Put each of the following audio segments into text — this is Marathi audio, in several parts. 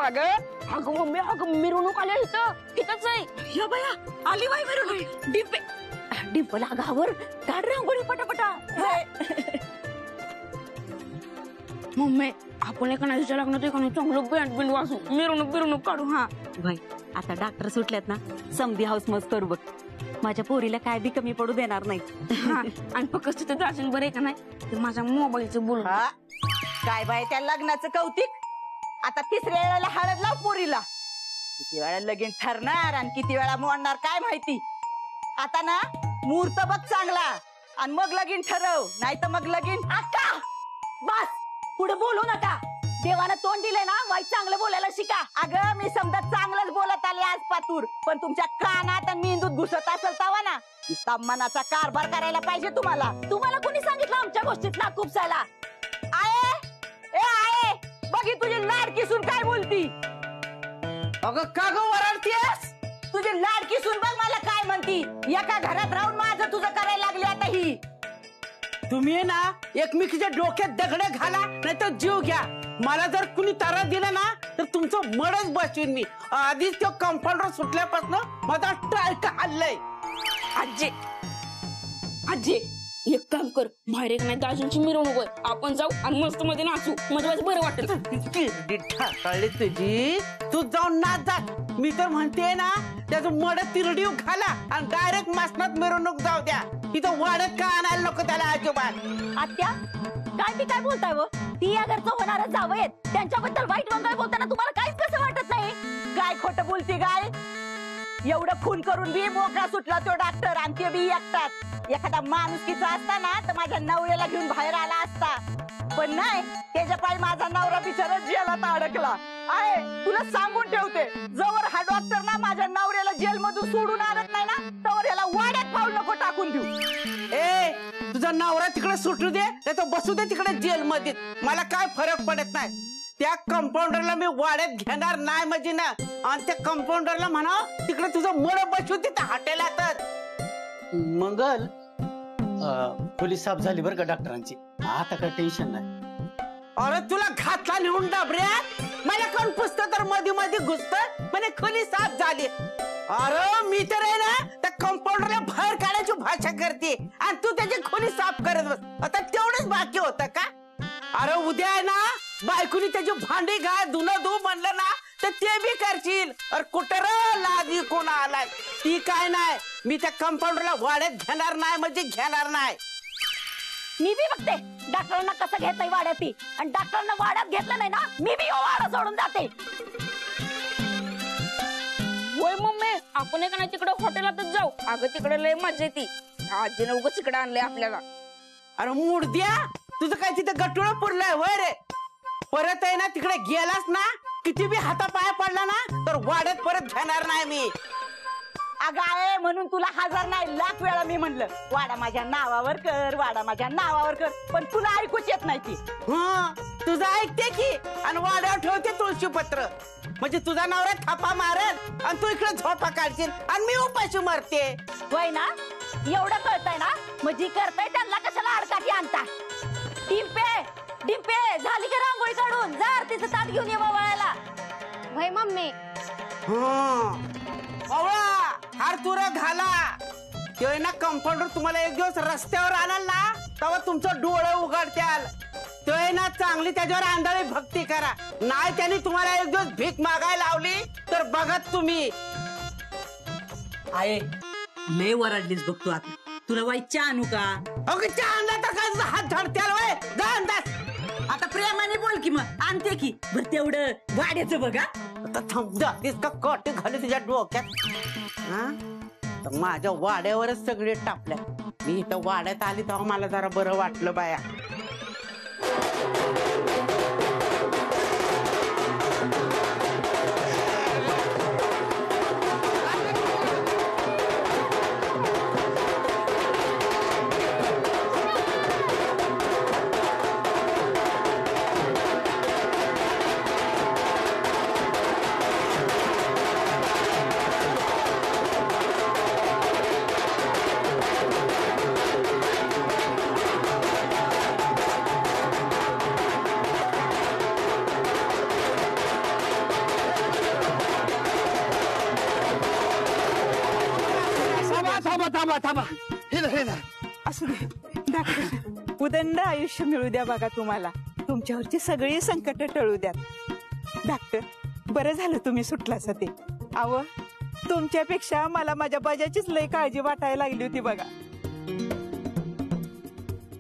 अगं अगं मम्मी अगं मिरवणूक आल्या इथंच आहे या बाया आली बाई मिरवणूक डिंपल आगावर काढ रांगोळी पटापटा मम्मी आपण एका नाहीच्या लग्नात एका चांगलं बँड बिंड वाजू मिरवणूक काढू हा भाई आता डॉक्टर सुटल्यात ना समधी हाऊस मस्त करू बघ माझ्या पोरीला काय बी कमी पडू देणार नाही आणि फक्त तिथे जाशील बरं का नाही ते माझ्या मोबाईलचं बोल काय बाय त्या लग्नाचं कौतिक आता तिसऱ्या वेळेला हळद लाव पोरीला किती वेळा लगीन ठरणार आणि किती वेळा मोडणार काय माहिती आता ना मुहूर्त बघ चांगला आणि मग लगीन ठरव नाही तर मग लगीन अक्का बस पुढे बोलू नका देवानं तोंड दिलंय ना वाईट चांगलं बोलायला शिका अगं मी समजा चांगलंच बोलत आले आज पातूर पण तुमच्या कानात आणि मेंदूत घुसत असेल तवा ना नुसता मनाचा कारभार करायला पाहिजे तुम्हाला कोणी सांगितलं आमच्या गोष्टीत ना खुपसायला आहे बघी तुझी लाडकी सून काय बोलती अगं का ग वरडतीयस तुझी लाडकी सून बघ मला काय म्हणती एका घरात राहून माझं तुझं करायला लागली आता ही तुम्ही ना एकमेकीच्या डोक्यात दगडे घाला नाही तर जीव घ्या मला जर कुणी तारा दिला ना तर तुमचं मडच बसवीन मी आधीच तो कंपाऊंडर सुटल्यापासून माझा टाळका हल्लय आजी एक काम कर बाहेर एक नाही दाजींची मिरवणूक आहे आपण जाऊ आणि मस्त मध्ये नाचू म्हणजे बरं वाटेल ठाकळली तुझी तू जाऊन नाच जा मी तर म्हणते ना त्याचं मड तिरडीव घाला आणि डायरेक्ट मासनात मिरवणूक जाऊ द्या तिथं वाढत का आणायला नको त्याला अजिबात आत्या काय बोलताय व ती या घरचं होणारच जावं येत त्यांच्याबद्दल वाईट मंगळ बोलताना तुम्हाला काहीच कसं वाटत नाही काय खोटं बोलती काय एवढं खून करून बी मोकळा सुटला तो डॉक्टर आणि ते बी एकटाच एखादा माणुसकीचा असता ना तर माझ्या नवऱ्याला घेऊन बाहेर आला असता पण नाही त्याच्या पायी माझा नवरा बिचारा जेलात अडकला आहे तुला सांगून ठेवते जवळ हा डॉक्टर ना माझ्या नवऱ्याला जेल मधून सोडून आणत नाही ना तवर याला वाड्यात पाऊल नको टाकून देऊ तुझा नवरा तिकडे सुटू दे नाही तर बसू दे तिकडे जेल मध्ये मला काय फरक पडत नाही त्या कंपाऊंडरला मी वाड्यात घेणार नाही म्हणजे ना आणि त्या कंपाऊंडरला म्हणा तिकडे तुझं मळ बसू तिथं हॉटेलातच मंगल पोलीस साफ झाली बरं का डॉक्टरांची आता काय टेन्शन नाही अरे तुला घातला लिहून डाबऱ्यात मला कोण पुसतं तर मध्ये मध्ये घुसत म्हणे खोली साफ झाली अरे मी तर आहे ना त्या कंपाऊंडरला बाहेर काढायची भाषा करते आणि तू त्याची खोली साफ करत बस आता तेवढंच बाकी होतं का अरे उद्या आहे ना बायकोनी त्याची भांडी घाय धुणं धू म्हणलं ना तर ते बी करशील अरे कुठं लादी कोण आलाय ती काय नाही मी त्या कंपाऊंडरला वाड्यात घेणार नाही म्हणजे घेणार नाही मी बी बघते डॉक्टरांना कसं घेत नाही वाड्यात ती आणि डॉक्टरांना वाड्यात घेतलं नाही ना मी बी वाडा सोडून जाते होय मम्मी आपण एक नाही तिकडे हॉटेलातच जाऊ अगं तिकडे लय मजा येते आजीने उगाच तिकडे आणलंय आपल्याला अरे मुडद्या तुझं काय तिथं गटुळ पुरलंय होय रे परत आहे ना तिकडे गेलास ना किती बी हातापाया पडला ना तर वाड्यात परत घेणार नाही मी अगं आहे म्हणून तुला 1000 नाही लाख वेळा मी म्हणलं वाडा माझ्या नावावर कर वाडा माझ्या नावावर कर पण तुला ऐकूच येत नाही ती तुझं ऐकते की आणि वाड्यावर ठेवते तुळशी पत्र म्हणजे तुझा नवरा थापा मारल आणि तू इकडे झोपा काढशील आणि मी उपाशी मरते होय ना एवढं कळतंय ना म्हणजे करताय त्यांना कशाला अडकाठी आणता डिंपे झाली की रांगोळी काढून जा तिचं ताट घेऊन ये वळायला होय मम्मी हार तुरा घाला ते ना कंपाऊंडर तुम्हाला एक दिवस रस्त्यावर आणाल ना तेव्हा तुमचं डोळं उघडत्याल ते ना चांगली त्याच्यावर आंधळी भक्ती करा नाही त्यांनी तुम्हाला एक दिवस भीक मागायला लावली तर बघत तुम्ही आहे लय वरडलीस बघतो आता तुला वाईट चहा आणू का अगं चहा आणला तर काय हात झडत्याल वय जा अंदाज आता प्रेमाने बोल की मग आणते की बरं तेवढं वाड्याचं बघा आता थांब जातीस का कट घाली तुझ्या डोक्यात तर माझ्या वाड्यावरच सगळे टापल्या मी इथं वाड्यात आली तेव्हा मला जरा बरं वाटलं बाया थांबा थांबा हे असू दे डॉक्टर, उदंड आयुष्य मिळू द्या बघा तुम्हाला. तुमच्यावरची सगळी संकट टळू द्यात. डॉक्टर, बरं झालं तुम्ही सुटलासा ते. अव, तुमच्यापेक्षा मला माझ्या बाजाचीच लय काळजी वाटायला लागली होती बघा.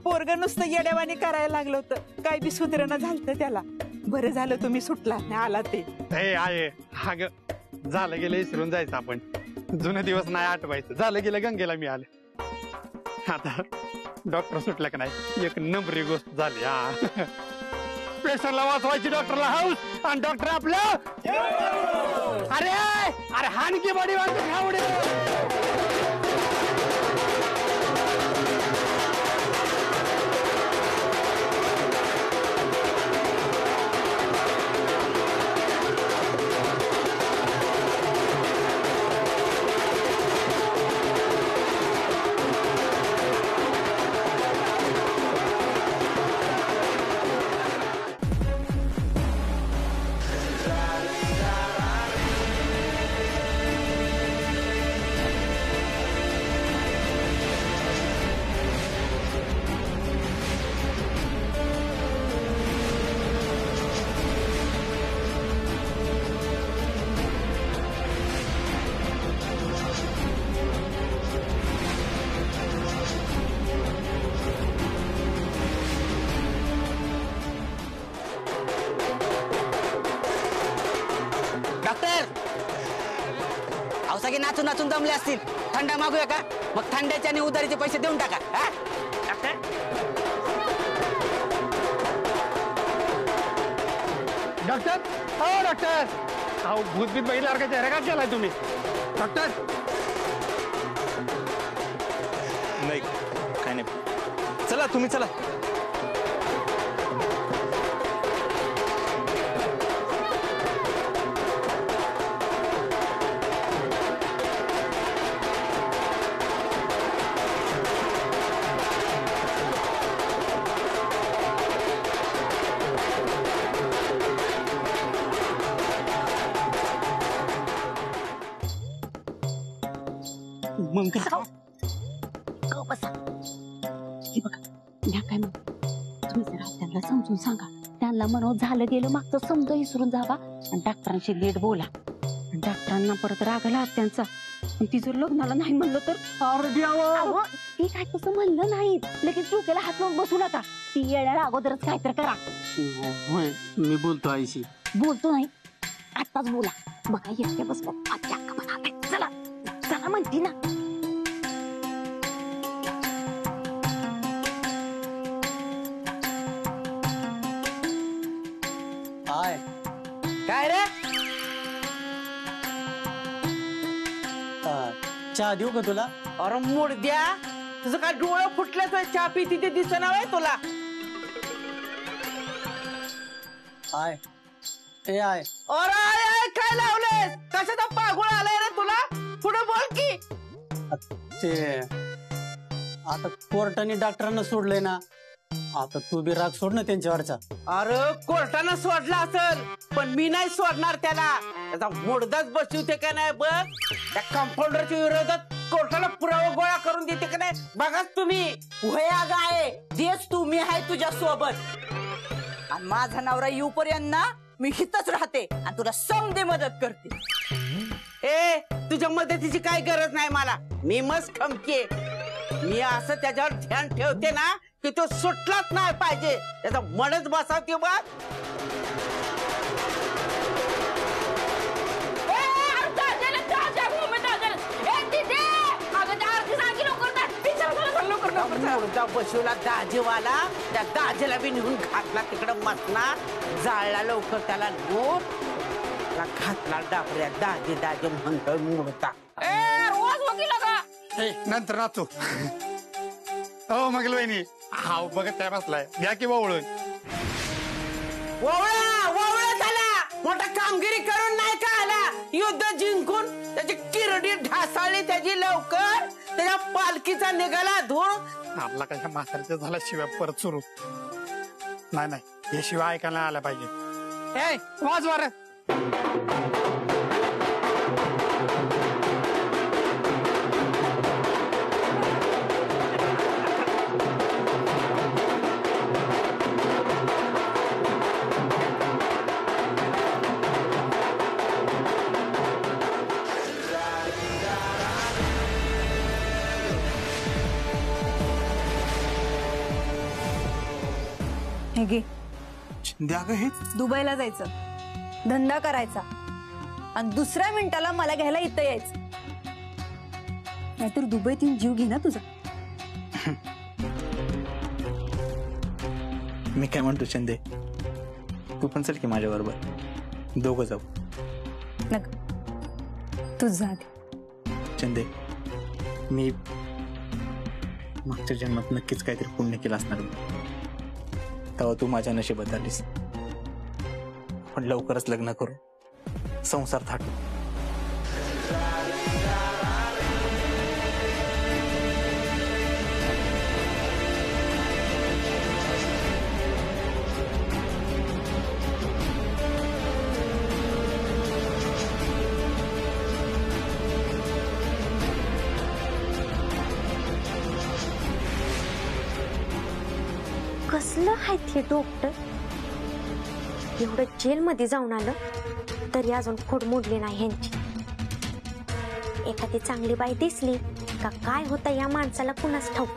पोरग नुसतं येड्यावानी करायला लागलं होतं, काय बी सुधारणा झालं त्याला. बरं झालं तुम्ही सुटला नाही आला ते. आहे हा ग, झालं गेलं विसरून जायचं आपण. जुने दिवस नाही आठवायचं. झालं गेलं गंगेला मी आले. आता डॉक्टर सुटला का नाही, एक नंबरी गोष्ट झाली. हा पेशंटला वाचवायची डॉक्टरला हाऊस, आणि डॉक्टर आपलं अरे अरे हानकी बडी सगळे नाचून नाचून जमले असतील. थंडा मागूया का? मग थंड्याचे आणि उधारीचे पैसे देऊन टाका. डॉक्टर हो डॉक्टर, अहो भूतबीत बघितल्यावर चेहरा का केलाय तुम्ही डॉक्टर? नाही काय नाही, चला तुम्ही चला. मग बसा. हे बघा, ह्या काय मग तुम्ही जरा त्यांना समजून सांगा. त्यांना म्हणून झालं गेलं मागचं समजा विसरून जावा, आणि डॉक्टरांशी लेट बोला. डॉक्टरांना परत राग आला त्यांचा. ती जर लग्नाला नाही म्हणलं तर ती काय तसं म्हणलं नाही, लगेच डोक्याला हात लावून बसू नका. ती येण्याला अगोदरच काहीतरी करा. होय, मी बोलतो आईशी. बोलतो नाही, आत्ताच बोला. बघा एकटे बसतात आजच्या अक्का बघा. चला चला म्हणती ना. काय रे? चहा देऊ का तुला? अरे मुडद्या, तुझं काय डोळं फुटलं तर चहा पी तिथे दिसणार आहे तुला? I A I. अरे आय काय लावलंय? कशाचा पागुळ आलाय रे तुला? पुढे बोल की. ते आता कोर्टाने डॉक्टरांना सोडलंय ना, आता तू बी राग सोड ना त्यांच्यावरचा. अरे कोर्टानं सोडला असेल, पण मी नाही सोडणार त्याला. त्याचा मुडदाच बसवते का नाही बघ. त्या कंपाऊंडरच्या विरोधात कोर्टाला पुरावा गोळा करून देते का नाही बघाच तुम्ही. वया गाय देस तू, मी आहे तुझ्या सोबत. आणि माझा नवरा येऊपर्यंत ना मी हितच राहते आणि तुला समधी मदत करते. ए, तुझ्या मदतीची काय गरज नाही मला. मी मस्त खमके. मी असं त्याच्यावर ध्यान ठेवते ना की तो सुटलाच नाही पाहिजे. त्याचा मनच बसावते बघ. बसवला दाजेवाला, त्या दाजेला बी निघून घातला तिकडं मसना. जाळला लवकर त्याला नोट घातला डाबऱ्या. दाजे दाजे म्हणतोय मोडता. नंतर नाचू. हो मग वहिनी, हाव बघत काय बसलाय, घ्या की वळून. वळा वळा झाला. मोठा कामगिरी करून नाही का आला. युद्ध जिंकून त्याची किरडी ढासाळली त्याची लवकर. त्याच्या पालखीचा निघाला धूळ. आपला कशा म्हातारीचा झाला शिवाय परत सुरू नाही. नाही हे शिवाय ऐकायला आला पाहिजे. ए वाज वार. हे घे. शिंदे अगं हे दुबईला जायचं, धंदा करायचा आणि दुसऱ्या मिनिटाला मला घ्यायला इथं यायचं, नाहीतर दुबईत येऊन जीव घे ना तुझा. मी काय म्हणतो शिंदे, तू पण चल की माझ्या बरोबर, दोघं जाऊ. नका, तू जा. शिंदे, मी मागच्या जन्मात नक्कीच काहीतरी पुण्य केलं असणार, तेव्हा तू माझ्या नशिबात आलीस. पण लवकरच लग्न करू, संसार थाटू. कसलं आहे ते डॉक्टर? एवढं जेलमध्ये जाऊन आलं तरी अजून खोड मोडली नाही ह्यांची. एखादी चांगली बाई दिसली का काय होतं या माणसाला कुणाच ठाऊक.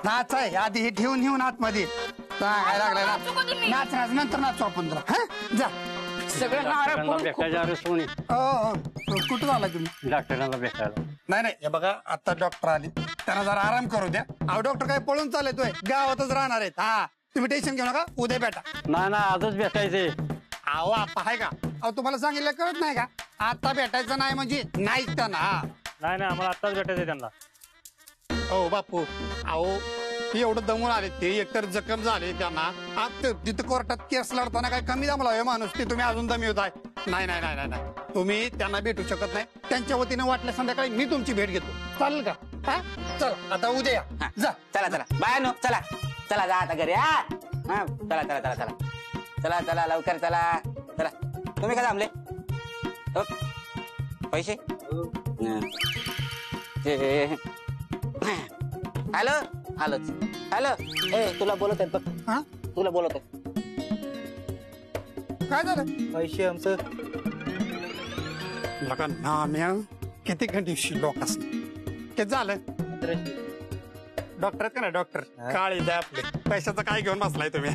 नाच आहे आधी हे ठेवून घेऊन आतमध्ये काय लागलाय नाच नाच नंतर नाचू आपण तुला. जा डॉक्टरांना भेटायच्या अरे सोनी. कुठं झाला तुम्ही? डॉक्टरांना भेटायला. नाही नाही, हे बघा आता डॉक्टर आले, त्यांना जरा आराम करू द्या. अहो डॉक्टर काय पळून चालतोय, गावातच राहणार आहेत. हा तुम्ही टेन्शन घेऊ नका, उद्या भेटा. नाही ना, आजच भेटायचे. अहो आपा आहे का? अहो तुम्हाला सांगितलं कळत नाही का? आता भेटायचं नाही म्हणजे नाहीच त्यांना. नाही ना, आम्हाला आताच भेटायचंय त्यांना. हो बापू, अहो ते एवढं दमून आले, ते एकतर जखम झाले त्यांना. तिथं कोर्टात केस लढताना काय कमी दमला आहे माणूस, ते तुम्ही अजून दमी होताय. नाही नाही नाही नाही, तुम्ही त्यांना भेटू शकत नाही. त्यांच्या वतीने वाटल्या संध्याकाळी मी तुमची भेट घेतो, चालेल का? हा चला आता उद्या या. जा चला चला बायानो, चला चला जा आता घरी. हा चला चला चला चला चला चला लवकर चला चला. तुम्ही काय थांबले? पैसे? हॅलो हॅलो हॅलो, ए तुला बोलत आहेत बघ. हा तुला बोलत आहेत. काय झालं? पैसे आमचं लगा नाम्या किती कंडिशन लोक असं किती झालं? डॉक्टर आहेत का ना, डॉक्टर काळी द्या आपले. पैशाचं काय घेऊन बसलाय तुम्ही?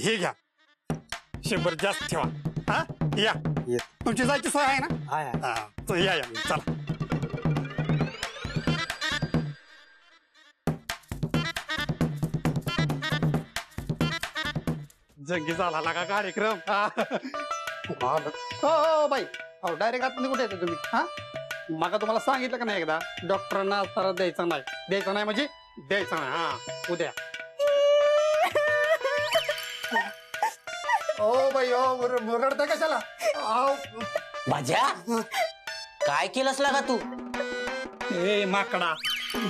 हे घ्या, 100 जास्त ठेवा. हा या, तुमची जायची सोय आहे ना? हा या या चला. जंगी झाला लागा कार्यक्रम. हो बाई, हो डायरेक्ट आता कुठे येते तुम्ही? हा मग तुम्हाला सांगितलं का नाही एकदा, डॉक्टरांना तर द्यायचं नाही म्हणजे द्यायचं नाही. हा उद्या. ओ बाई ओ, रडता कशाला? भाज्या काय केलंस लागा तू? ए माकडा,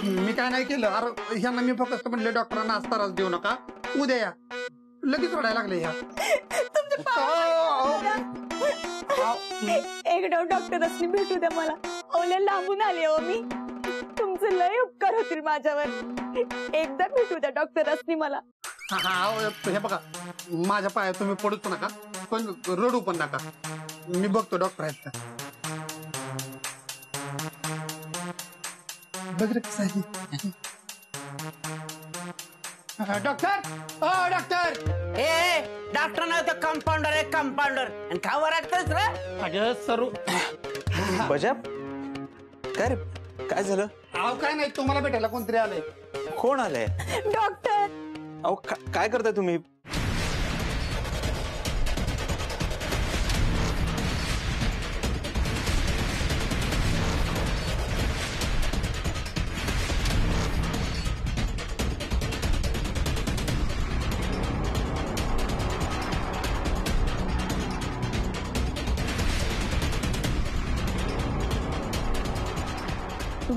मी काय नाही केलं. अरे ह्यांना मी फक्त म्हणले डॉक्टरांना आज त्रास देऊ नका, उद्या या. लगेच रडायला लागले ह्या. एकदा डॉक्टरांनी भेटू द्या मला, ओल्या लांबून आले हो मी. तुमचे लय उपकार होतील माझ्यावर. एकदा भेटू द्या डॉक्टरांनी मला. हे बघा, माझ्या पायात तुम्ही पडूच नका, पण रडू पण नका. मी बघतो डॉक्टर आहेत का. बघ रे कसं आहे. डॉक्टर ओ डॉक्टर. ए डॉक्टर नाही तर कंपाऊंडर आहे, कंपाऊंडर. आणि का वराटतोस रे? अगं सरू बजाब, काय रे काय झालं? अहो काय नाही, तुम्हाला भेटायला कोणतरी आलंय. कोण आलंय? डॉक्टर. अहो काय करताय तुम्ही?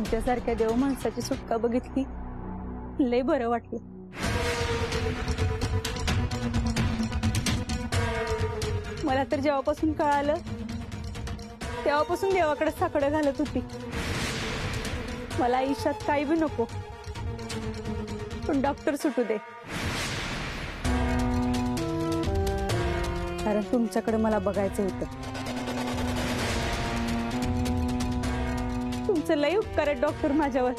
तुमच्यासारख्या देव माणसाची सुटका बघितली लय बरं वाटलं. मला तर जेव्हापासून कळालं तेव्हापासून देवाकडे साकडं घालत होती. मला आयुष्यात काही बी नको, पण डॉक्टर सुटू दे. कारण तुमच्याकडे मला बघायचं होतं. तुमचं लय उपकार आहे डॉक्टर माझ्यावर.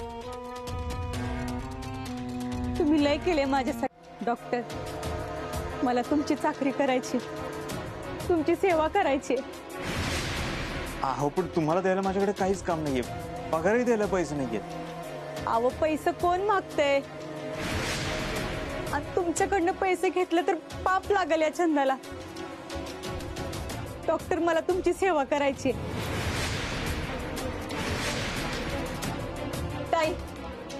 तुम्ही लय केले माझ्यासाठी डॉक्टर. मला तुमची चाकरी करायची, तुमची सेवा करायची. अहो पण तुम्हाला द्यायला माझ्याकडे काहीच काम नाहीये, पगारही द्यायला पैसे नाहीये. अहो पैसे कोण मागतंय? आणि तुमच्याकडनं पैसे घेतले तर पाप लागल या छंदाला. डॉक्टर मला तुमची सेवा करायची. ताई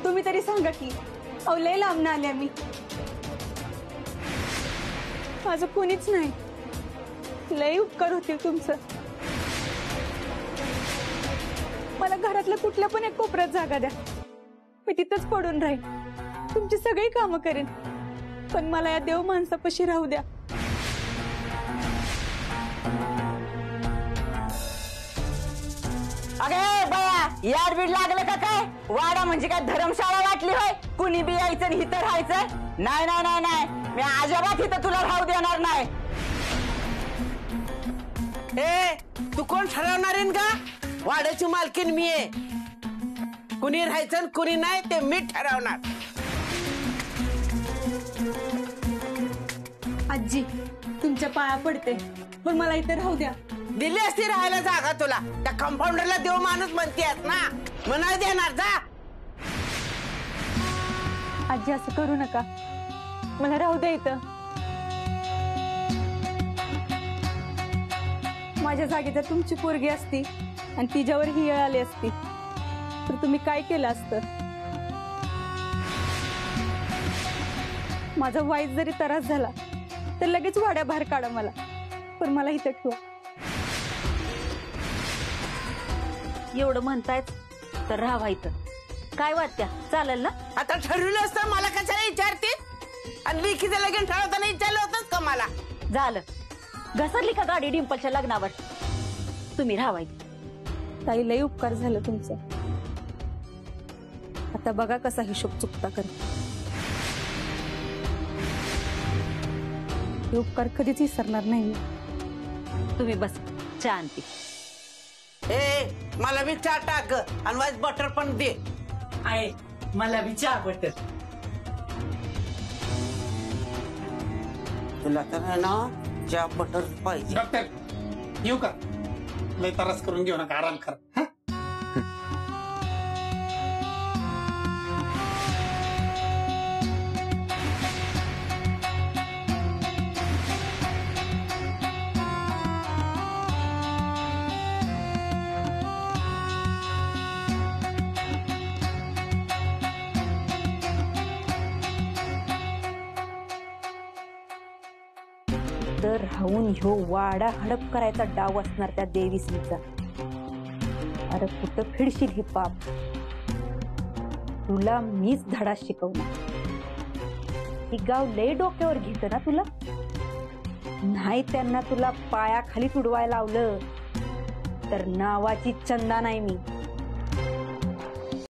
तुम्ही तरी सांगा की, अहो लय लांबनं आले मी. माझं कोणीच नाही, लय उपकार होतील तुमचं. मला घरातल्या कुठल्या पण एक कोपऱ्यात जागा द्या, मी तिथंच पडून राहीन. तुमची सगळी कामं करेन, पण मला या देव माणसापाशी राहू द्या. अगे बया, याड बीड लागलं का काय? वाडा म्हणजे काय धर्मशाळा वाटली होय? कुणी बी यायचं आणि इथं राहायचं? नाही नाही नाही नाही, मी अजिबात इथं तुला राहू देणार नाही. ए तू कोण ठरवणार आहे का? वाड्याची मालकीन मी आहे. कुणी राहायचं आणि कुणी नाही ते मी ठरवणार. आजी तुमच्या पाया पडते, पण मला इथं राहू द्या. दिली असती राहायला जागा तुला. त्या कंपाऊंडरला देव माणूस म्हणतेस ना, म्हणाय देणार जा. आजी असं करू नका, मला राहू द्या इथं. माझ्या जागी जर तुमची पोरगी असती आणि तिच्यावर ही येळ आली असती तर तुम्ही काय केलं असतं? माझा वाईट जरी त्रास झाला तर लगेच वाड्या बाहेर काढा मला, पण मला इथं ठेवा. एवढं म्हणतायत तर राहायचं. काय वाटत्या, चालेल ना? आता ठरवलं असतं मला कशाला विचारते? आणि लेखीचं लगीन ठरवताना विचारलं होतंच का मला? झालं, घसरली का गाडी डिंपलच्या लग्नावर? तुम्ही राहायचं. ताई लई उपकार झालं तुमचं. आता बघा कसा हिशोब चुकता कर. हे उपकार कधीच विसरणार नाही मी. तुम्ही बस, चहा आणते. ए मला बी चहा टाक आणि वाईस बटर पण दे. आहे मला बी चहा बटर. तुला तर ना चहा बटर पाहिजे. डॉक्टर येऊ का? लय त्रास करून घेऊ नका, आराम कर. हं? तर राहून ह्यो वाडा हडप करायचा डाव असणार त्या देवीसीचा. अरे कुठं फिरशील हे पाप? तुला मीच धडा शिकवणार. ही गाव लय डोक्यावर घेत ना तुला. नाही त्यांना तुला पायाखाली तुडवायला लावलं तर नावाची चंदा नाही मी.